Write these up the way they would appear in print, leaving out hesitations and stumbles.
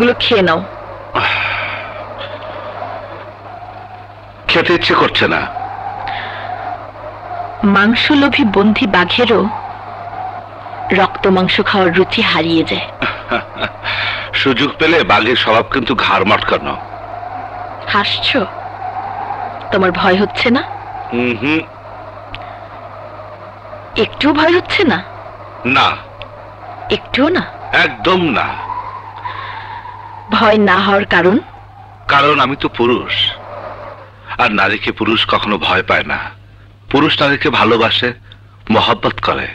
এগুলো খেয়ে নাও। খেতে ইচ্ছে করছে না। মাংসলোভী বন্ধী বাঘেরও রক্ত মাংস খাওয়ার রুচি হারিয়ে যায়। সুযোগ পেলে বাঘের স্বভাব কিন্তু ঘাড় মটকানো। হাসছো? তোমার ভয় হচ্ছে না? একটু ভয় হচ্ছে না? না, একটুও না? একদম না। ভয় না হওয়ার কারণ? কারণ আমি তো পুরুষ, আর নারীকে পুরুষ কখনো ভয় পায় না। পুরুষ নারীকে ভালোবাসে, মহব্বত করে।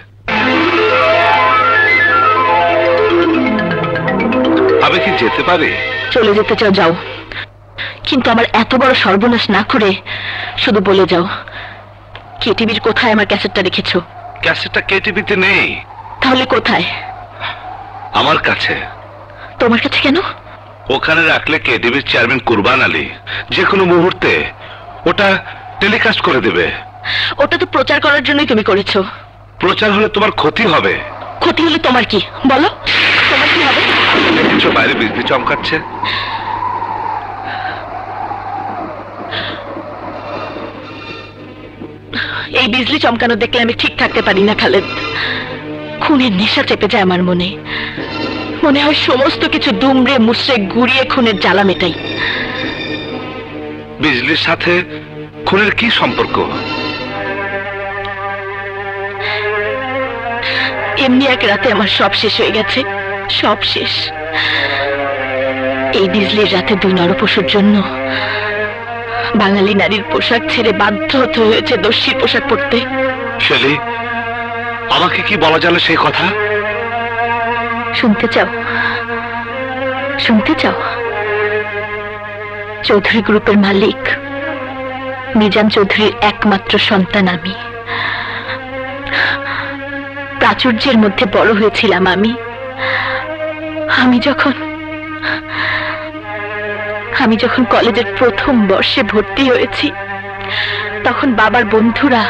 আমি কি যেতে পারি? চলে যেতে চাও যাও, কিন্তু আমার এত বড় সর্বনাশ না করে শুধু বলে যাও, কেটিভির কোথায় আমার ক্যাসেটটা রেখেছো? ক্যাসেটটা কেটিভিতে নেই। তাহলে কোথায়? আমার কাছে। তোমার কাছে কেন? ওখানে রাখলে কেটিভির চেয়ারম্যান কুরবান আলী যে কোনো মুহূর্তে ওটা টেলিকাস্ট করে দেবে। ওটা তো প্রচার করার জন্যই তুমি করেছো। প্রচার হলে তোমার ক্ষতি হবে। ক্ষতি হলে তোমার কি? বলো, তোমার কি হবে? দেখছো বাইরে বিজলি চমকাচ্ছে। এই বিজলি চমকানো দেখলে আমি ঠিক থাকতে পারি না খালেদ। খুনের নেশা চেপে যায় আমার মনে। মনে হয় সমস্ত কিছু দুমড়ে মুচড়ে গুড়িয়ে খুনের জ্বালা মেটাই। বিজলির সাথে খুনের কি সম্পর্ক? এমনি এক রাতে আমার সব শেষ হয়ে গেছে, সব শেষ। এই বিজলির রাতে দুই নরপশুর জন্য বাঙালি নারীর পোশাক ছেড়ে বাধ্য হতে হয়েছে দস্যির পোশাক পরতে। শেলি, আমাকে কি বলা যাবে সেই কথা? শুনতে চাও? শুনতে চাও? চৌধুরী গ্রুপের মালিক মিজান চৌধুরীর একমাত্র সন্তান আমি। প্রাচুর্যের মধ্যে বড় হয়েছিলাম আমি। আমি যখন কলেজের প্রথম বর্ষে ভর্তি হয়েছি, তখন বাবার বন্ধুরা